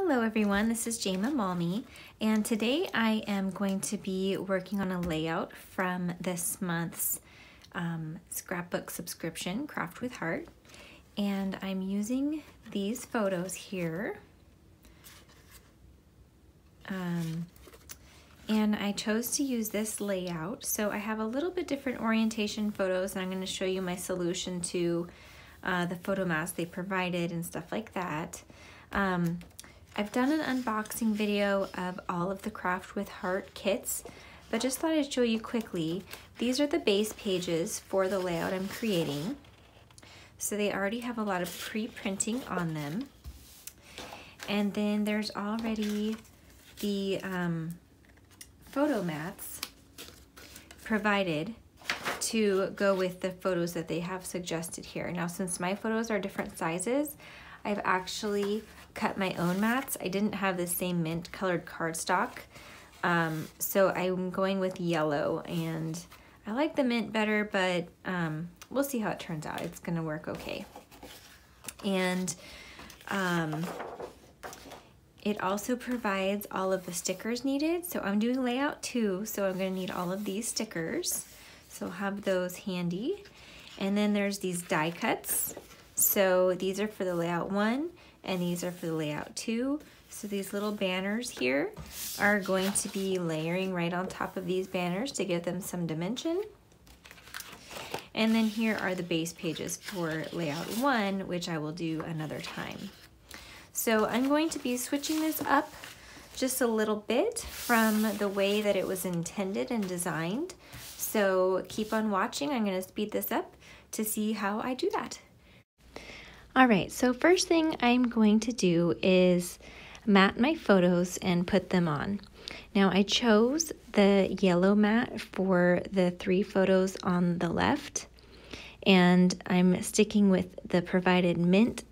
Hello everyone, this is Jama Malmi, and today I am going to be working on a layout from this month's scrapbook subscription, Craft with Heart, and I'm using these photos here. And I chose to use this layout, so I have a little bit different orientation photos, and I'm going to show you my solution to the photo mats they provided and stuff like that. I've done an unboxing video of all of the Craft with Heart kits, but just thought I'd show you quickly. These are the base pages for the layout I'm creating. So they already have a lot of pre-printing on them. And then there's already the photo mats provided to go with the photos that they have suggested here. Now, since my photos are different sizes, I've actually cut my own mats. I didn't have the same mint colored cardstock, so I'm going with yellow, and I like the mint better, but we'll see how it turns out. It's gonna work okay. And it also provides all of the stickers needed. So I'm doing layout 2, so I'm gonna need all of these stickers. So I'll have those handy. And then there's these die cuts. So these are for the layout 1, and these are for the layout 2. So these little banners here are going to be layering right on top of these banners to give them some dimension. And then here are the base pages for layout 1, which I will do another time. So I'm going to be switching this up just a little bit from the way that it was intended and designed. So keep on watching. I'm going to speed this up to see how I do that. All right, so first thing I'm going to do is mat my photos and put them on. Now I chose the yellow mat for the 3 photos on the left, and I'm sticking with the provided mint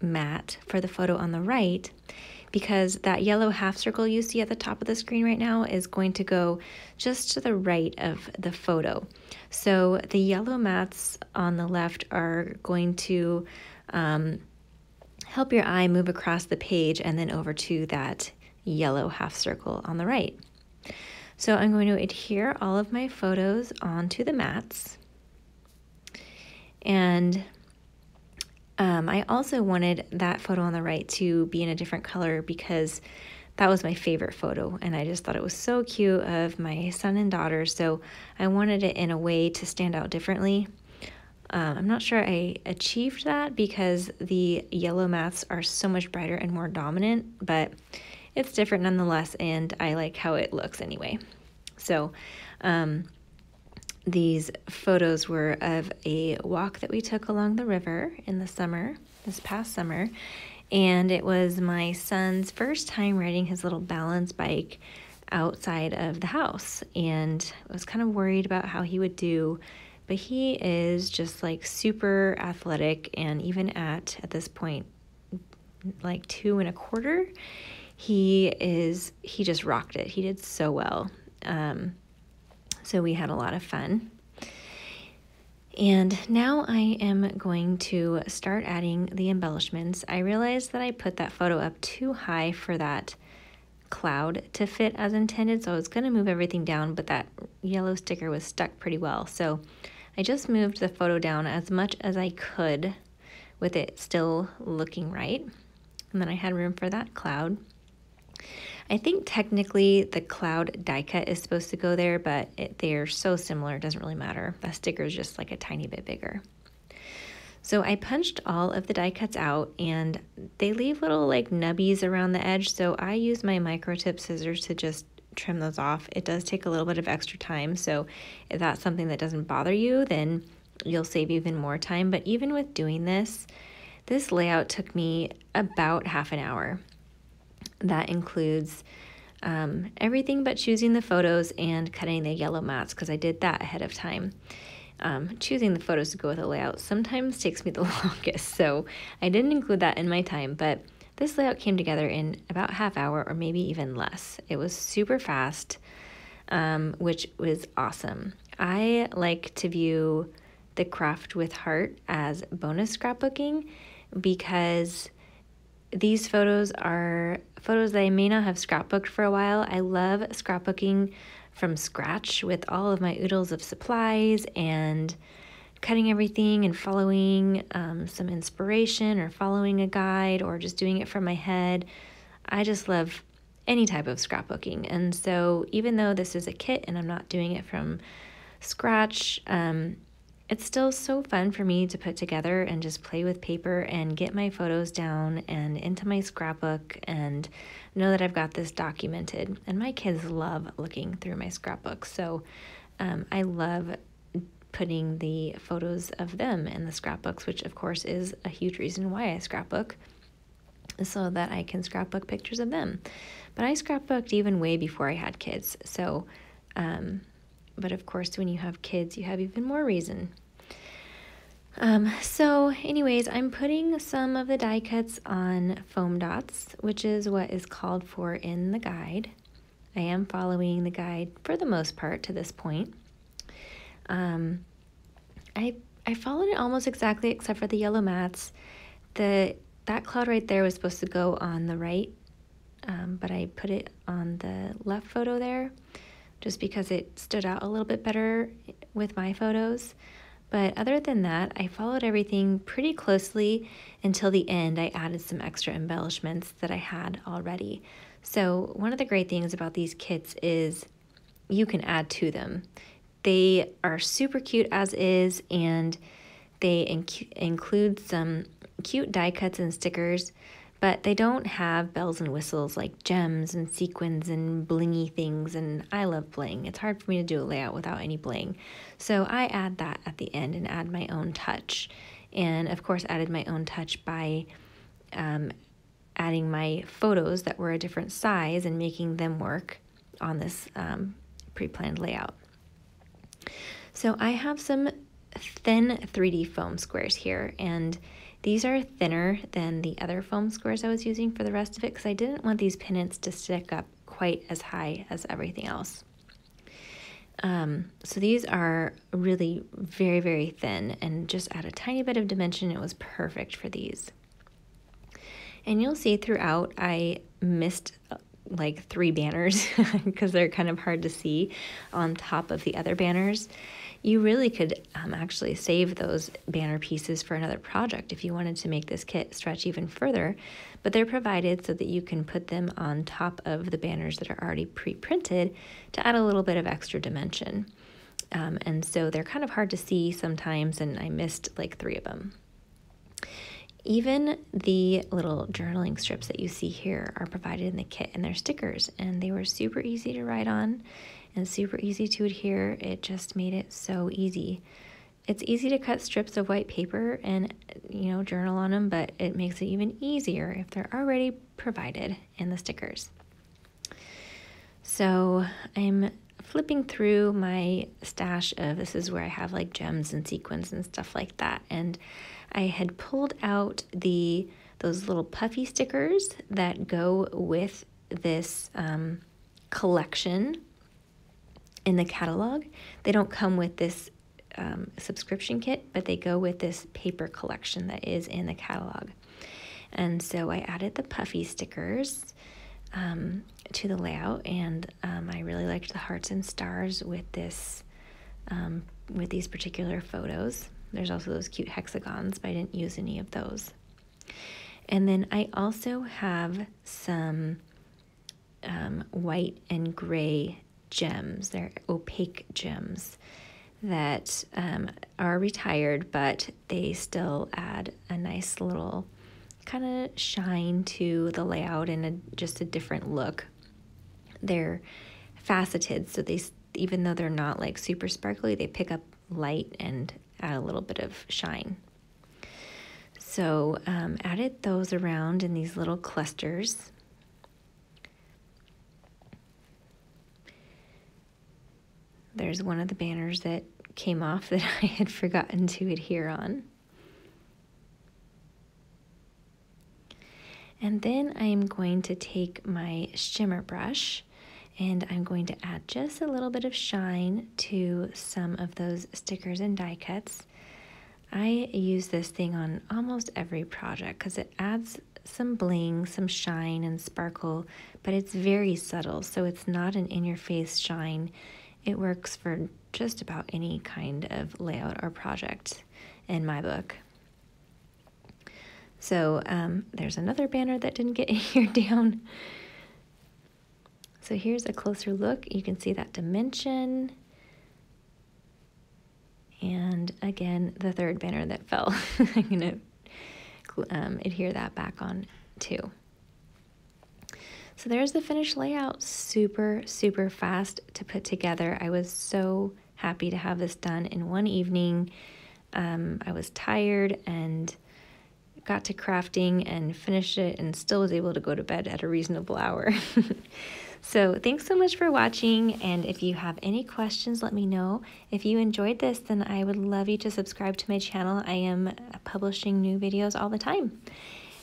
mat for the photo on the right, because that yellow half circle you see at the top of the screen right now is going to go just to the right of the photo. So the yellow mats on the left are going to help your eye move across the page and then over to that yellow half circle on the right. So I'm going to adhere all of my photos onto the mats. And I also wanted that photo on the right to be in a different color because that was my favorite photo, and I just thought it was so cute of my son and daughter, so I wanted it in a way to stand out differently. I'm not sure I achieved that because the yellow mats are so much brighter and more dominant, but it's different nonetheless, and I like how it looks anyway. So these photos were of a walk that we took along the river in the summer, this past summer, and it was my son's first time riding his little balance bike outside of the house, and I was kind of worried about how he would do. But he is just like super athletic, and even at this point, like 2 1/4, he just rocked it. He did so well. So we had a lot of fun. And now I am going to start adding the embellishments. I realized that I put that photo up too high for that cloud to fit as intended, so I was gonna move everything down, but that yellow sticker was stuck pretty well. So I just moved the photo down as much as I could with it still looking right. And then I had room for that cloud. I think technically the cloud die cut is supposed to go there, but they're so similar, it doesn't really matter. The sticker is just like a tiny bit bigger. So I punched all of the die cuts out, and they leave little like nubbies around the edge, so I use my micro tip scissors to just trim those off. It does take a little bit of extra time, so if that's something that doesn't bother you, then you'll save even more time. But even with doing this layout took me about half an hour. That includes everything but choosing the photos and cutting the yellow mats, because I did that ahead of time. Choosing the photos to go with a layout sometimes takes me the longest, so I didn't include that in my time, but this layout came together in about half hour or maybe even less. It was super fast, which was awesome. I like to view the Craft with Heart as bonus scrapbooking because these photos are photos that I may not have scrapbooked for a while. I love scrapbooking from scratch with all of my oodles of supplies and cutting everything and following some inspiration or following a guide or just doing it from my head. I just love any type of scrapbooking. And so even though this is a kit and I'm not doing it from scratch, it's still so fun for me to put together and just play with paper and get my photos down and into my scrapbook and know that I've got this documented. And my kids love looking through my scrapbook. So I love putting the photos of them in the scrapbooks, which of course is a huge reason why I scrapbook, so that I can scrapbook pictures of them. But I scrapbooked even way before I had kids. So, but of course, when you have kids, you have even more reason. So anyways, I'm putting some of the die cuts on foam dots, which is what is called for in the guide. I am following the guide for the most part to this point. I followed it almost exactly except for the yellow mats. That cloud right there was supposed to go on the right, but I put it on the left photo there just because it stood out a little bit better with my photos. But other than that, I followed everything pretty closely until the end. I added some extra embellishments that I had already. So one of the great things about these kits is you can add to them. They are super cute as is, and they include some cute die cuts and stickers, but they don't have bells and whistles like gems and sequins and blingy things, and I love bling. It's hard for me to do a layout without any bling. So I add that at the end and add my own touch. And of course added my own touch by adding my photos that were a different size and making them work on this pre-planned layout. So I have some thin 3D foam squares here, and these are thinner than the other foam squares I was using for the rest of it because I didn't want these pennants to stick up quite as high as everything else. So these are really very, very thin, and just add a tiny bit of dimension. It was perfect for these. And you'll see throughout I missed like 3 banners because they're kind of hard to see on top of the other banners. You really could actually save those banner pieces for another project if you wanted to make this kit stretch even further, but they're provided so that you can put them on top of the banners that are already pre-printed to add a little bit of extra dimension. And so they're kind of hard to see sometimes, and I missed like 3 of them. Even the little journaling strips that you see here are provided in the kit, and they're stickers, and they were super easy to write on and super easy to adhere. It just made it so easy. It's easy to cut strips of white paper and, you know, journal on them, but it makes it even easier if they're already provided in the stickers. So I'm flipping through my stash of, this is where I have like gems and sequins and stuff like that, and I had pulled out those little puffy stickers that go with this collection in the catalog. They don't come with this subscription kit, but they go with this paper collection that is in the catalog. And so I added the puffy stickers to the layout, and I really liked the hearts and stars with this with these particular photos. There's also those cute hexagons, but I didn't use any of those. And then I also have some white and gray gems. They're opaque gems that are retired, but they still add a nice little kind of shine to the layout and just a different look. They're faceted, so even though they're not like super sparkly, they pick up light and add a little bit of shine. So added those around in these little clusters. There's one of the banners that came off that I had forgotten to adhere on. And then I'm going to take my shimmer brush and I'm going to add just a little bit of shine to some of those stickers and die cuts. I use this thing on almost every project because it adds some bling, some shine and sparkle, but it's very subtle, so it's not an in-your-face shine. It works for just about any kind of layout or project in my book. So there's another banner that didn't get adhered down. So here's a closer look. You can see that dimension. And again, the third banner that fell. I'm going to adhere that back on too. So there's the finished layout. Super, super fast to put together. I was so happy to have this done in one evening. I was tired and got to crafting and finished it and still was able to go to bed at a reasonable hour. So thanks so much for watching, and if you have any questions, let me know. If you enjoyed this, then I would love you to subscribe to my channel. I am publishing new videos all the time.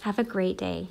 Have a great day.